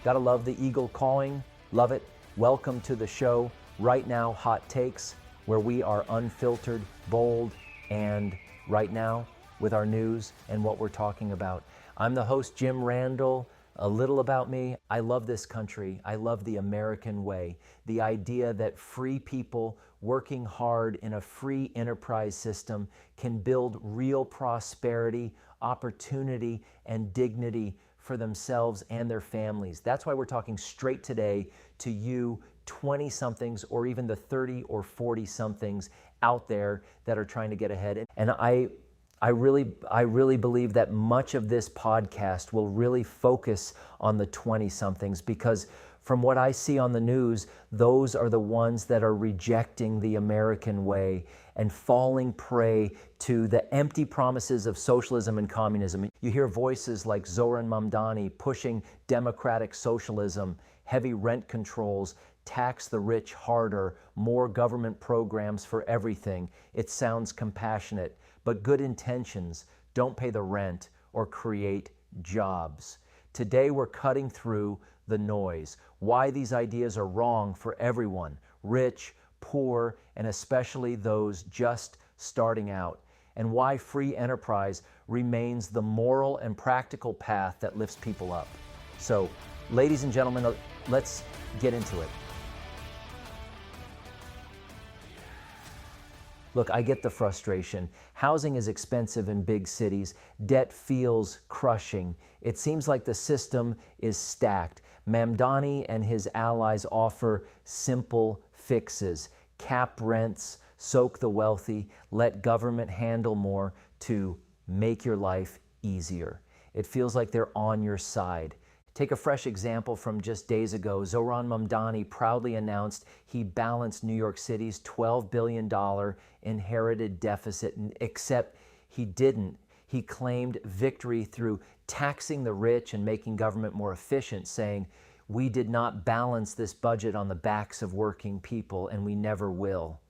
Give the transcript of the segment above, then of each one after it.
Gotta love the eagle cawing. Love it. Welcome to the show. Right now, Hot Takes, where we are unfiltered, bold, and right now with our news and what we're talking about. I'm the host, Jim Randall. A little about me. I love this country. I love the American way. The idea that free people working hard in a free enterprise system can build real prosperity, opportunity, and dignity for themselves and their families. That's why we're talking straight today to you 20-somethings or even the 30 or 40-somethings out there that are trying to get ahead. And I really believe that much of this podcast will really focus on the 20-somethings, because from what I see on the news, those are the ones that are rejecting the American way and falling prey to the empty promises of socialism and communism. You hear voices like Zohran Mamdani pushing democratic socialism, heavy rent controls, tax the rich harder, more government programs for everything. It sounds compassionate, but good intentions don't pay the rent or create jobs. Today we're cutting through the noise, why these ideas are wrong for everyone, rich, poor, and especially those just starting out, and why free enterprise remains the moral and practical path that lifts people up. So, ladies and gentlemen, let's get into it. Look, I get the frustration. Housing is expensive in big cities. Debt feels crushing. It seems like the system is stacked. Mamdani and his allies offer simple fixes. Cap rents, soak the wealthy, let government handle more to make your life easier. It feels like they're on your side. Take a fresh example from just days ago. Zohran Mamdani proudly announced he balanced New York City's $12 billion inherited deficit, except he didn't. He claimed victory through taxing the rich and making government more efficient, saying, "We did not balance this budget on the backs of working people, and we never will."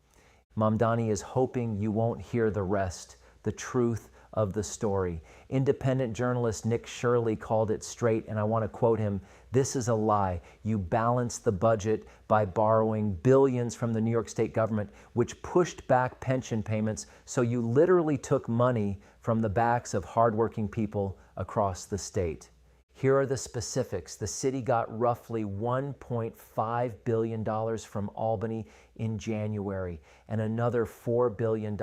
Mamdani is hoping you won't hear the rest, the truth of the story. Independent journalist Nick Shirley called it straight, and I want to quote him, "This is a lie. You balanced the budget by borrowing billions from the New York State government, which pushed back pension payments, so you literally took money from the backs of hardworking people across the state." Here are the specifics. The city got roughly $1.5 billion from Albany in January and another $4 billion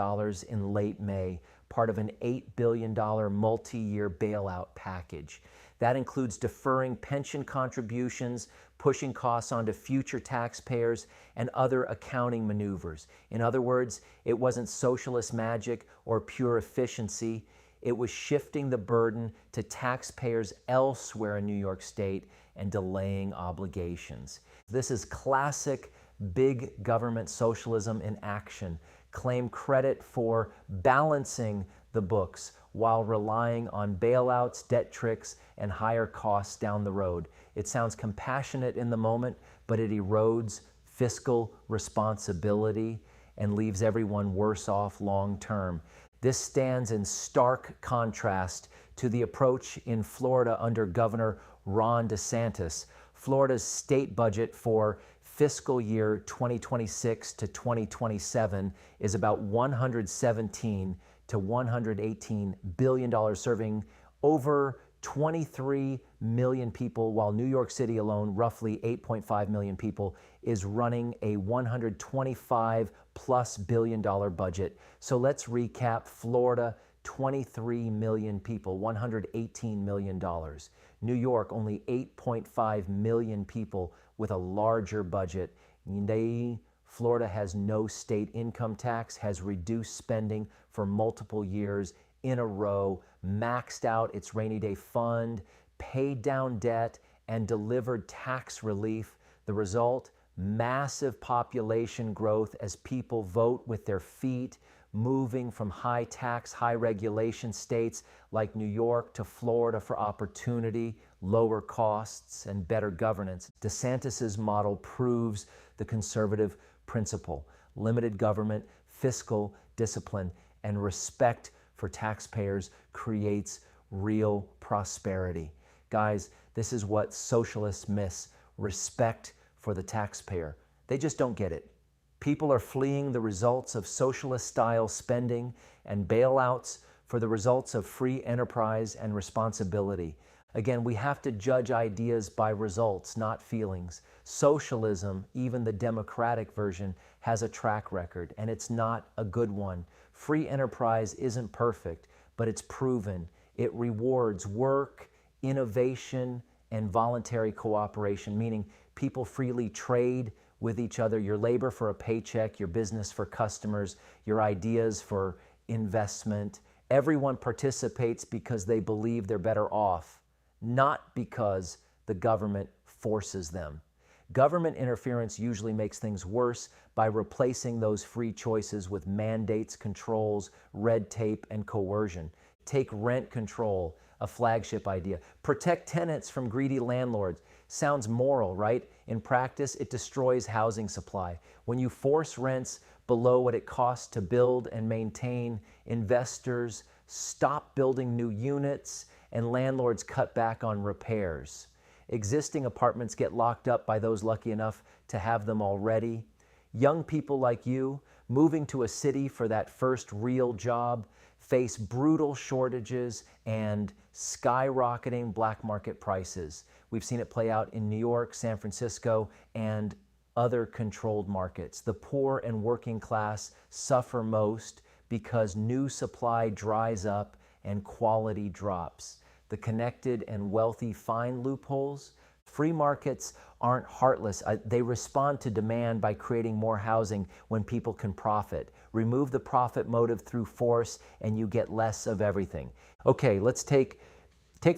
in late May, part of an $8 billion multi-year bailout package. That includes deferring pension contributions, pushing costs onto future taxpayers, and other accounting maneuvers. In other words, it wasn't socialist magic or pure efficiency. It was shifting the burden to taxpayers elsewhere in New York State and delaying obligations. This is classic big government socialism in action. Claim credit for balancing the books while relying on bailouts, debt tricks, and higher costs down the road. It sounds compassionate in the moment, but it erodes fiscal responsibility and leaves everyone worse off long term. This stands in stark contrast to the approach in Florida under Governor Ron DeSantis. Florida's state budget for fiscal year 2026 to 2027 is about $117 to $118 billion, serving over 23 million people, while New York City alone, roughly 8.5 million people, is running a $125+ billion budget. So let's recap. Florida, 23 million people, $118 million. New York, only 8.5 million people with a larger budget. Florida has no state income tax, has reduced spending for multiple years in a row, maxed out its rainy day fund, paid down debt, and delivered tax relief. The result, massive population growth as people vote with their feet, moving from high tax, high regulation states like New York to Florida for opportunity, lower costs, and better governance. DeSantis's model proves the conservative principle: limited government, fiscal discipline, and respect for taxpayers creates real prosperity. Guys, This is what socialists miss: respect for the taxpayer. They just don't get it. People are fleeing the results of socialist-style spending and bailouts for the results of free enterprise and responsibility. Again, we have to judge ideas by results, not feelings. Socialism, even the democratic version, has a track record, and it's not a good one. Free enterprise isn't perfect, but it's proven. It rewards work, innovation, and voluntary cooperation, meaning people freely trade with each other, your labor for a paycheck, your business for customers, your ideas for investment. Everyone participates because they believe they're better off, not because the government forces them. Government interference usually makes things worse by replacing those free choices with mandates, controls, red tape, and coercion. Take rent control, a flagship idea. Protect tenants from greedy landlords. Sounds moral, right? In practice, it destroys housing supply. When you force rents below what it costs to build and maintain, investors stop building new units and landlords cut back on repairs. Existing apartments get locked up by those lucky enough to have them already. Young people like you, moving to a city for that first real job, face brutal shortages and skyrocketing black market prices. We've seen it play out in New York, San Francisco, and other controlled markets. The poor and working class suffer most because new supply dries up and quality drops. The connected and wealthy find loopholes. Free markets aren't heartless. They respond to demand by creating more housing when people can profit. Remove the profit motive through force and you get less of everything. Okay, let's take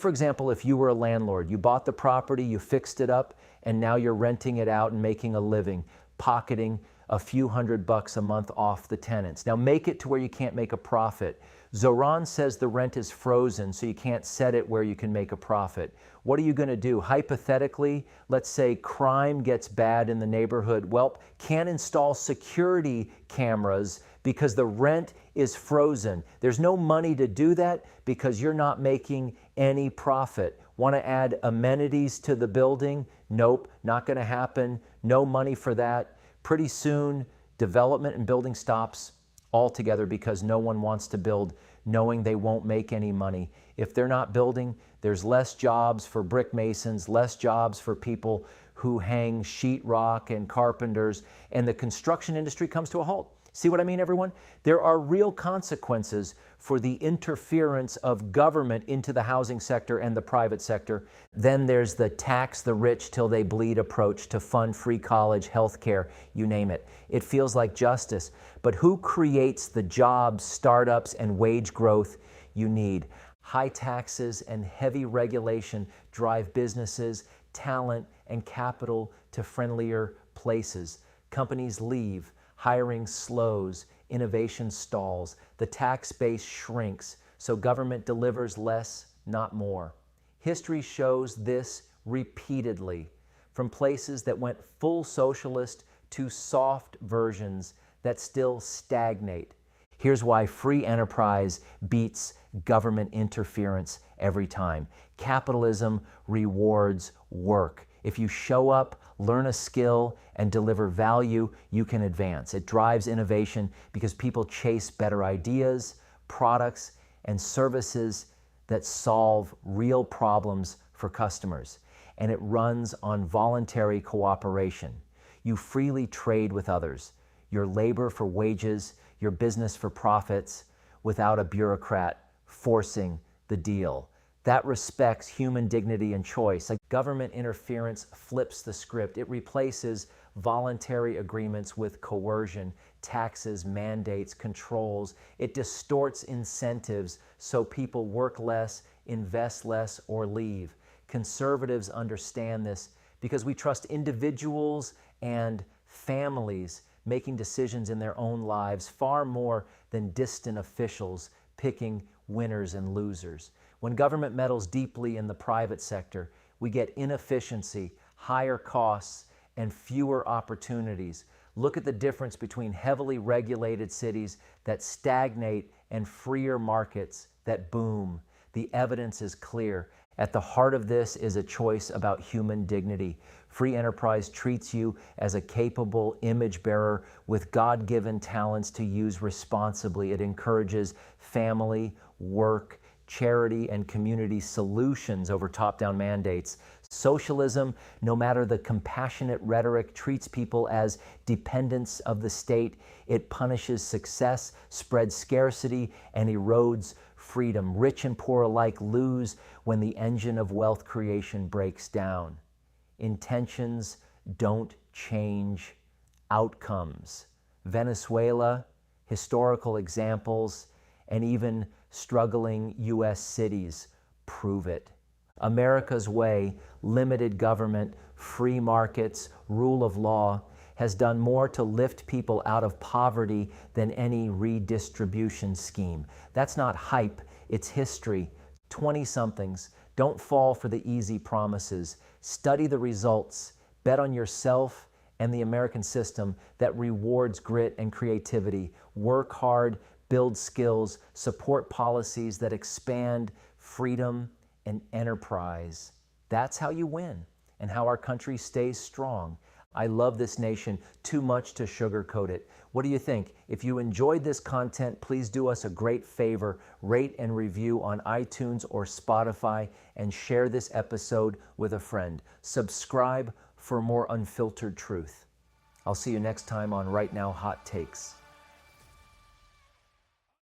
for example, if you were a landlord, you bought the property, you fixed it up, and now you're renting it out and making a living, pocketing a few $100 a month off the tenants. Now make it to where you can't make a profit. Zohran says the rent is frozen, so you can't set it where you can make a profit. What are you going to do? Hypothetically, let's say crime gets bad in the neighborhood. Well, can't install security cameras because the rent is frozen. There's no money to do that because you're not making any profit. Want to add amenities to the building? Nope, not going to happen. No money for that. Pretty soon, development and building stops altogether because no one wants to build knowing they won't make any money. If they're not building, there's less jobs for brick masons, less jobs for people who hang sheetrock and carpenters, and the construction industry comes to a halt. See what I mean, everyone? There are real consequences for the interference of government into the housing sector and the private sector. Then there's the tax the rich till they bleed approach to fund free college, health care, you name it. It feels like justice. But who creates the jobs, startups, and wage growth you need? High taxes and heavy regulation drive businesses, talent, and capital to friendlier places. Companies leave. Hiring slows, innovation stalls, the tax base shrinks, so government delivers less, not more. History shows this repeatedly, from places that went full socialist to soft versions that still stagnate. Here's why free enterprise beats government interference every time. Capitalism rewards work. If you show up, learn a skill, and deliver value, you can advance. It drives innovation because people chase better ideas, products, and services that solve real problems for customers. And it runs on voluntary cooperation. You freely trade with others, your labor for wages, your business for profits, without a bureaucrat forcing the deal. That respects human dignity and choice. Like government interference flips the script. It replaces voluntary agreements with coercion, taxes, mandates, controls. It distorts incentives so people work less, invest less, or leave. Conservatives understand this because we trust individuals and families making decisions in their own lives far more than distant officials picking winners and losers. When government meddles deeply in the private sector, we get inefficiency, higher costs, and fewer opportunities. Look at the difference between heavily regulated cities that stagnate and freer markets that boom. The evidence is clear. At the heart of this is a choice about human dignity. Free enterprise treats you as a capable image bearer with God-given talents to use responsibly. It encourages family, work, charity, and community solutions over top-down mandates. Socialism, no matter the compassionate rhetoric, treats people as dependents of the state. It punishes success, spreads scarcity, and erodes freedom. Rich and poor alike lose when the engine of wealth creation breaks down. Intentions don't change outcomes. Venezuela, historical examples, and even struggling U.S. cities prove it. America's way, limited government, free markets, rule of law, has done more to lift people out of poverty than any redistribution scheme. That's not hype, it's history. 20-somethings, don't fall for the easy promises. Study the results. Bet on yourself and the American system that rewards grit and creativity. Work hard, build skills, support policies that expand freedom and enterprise. That's how you win and how our country stays strong. I love this nation too much to sugarcoat it. What do you think? If you enjoyed this content, please do us a great favor. Rate and review on iTunes or Spotify and share this episode with a friend. Subscribe for more unfiltered truth. I'll see you next time on Right Now Hot Takes.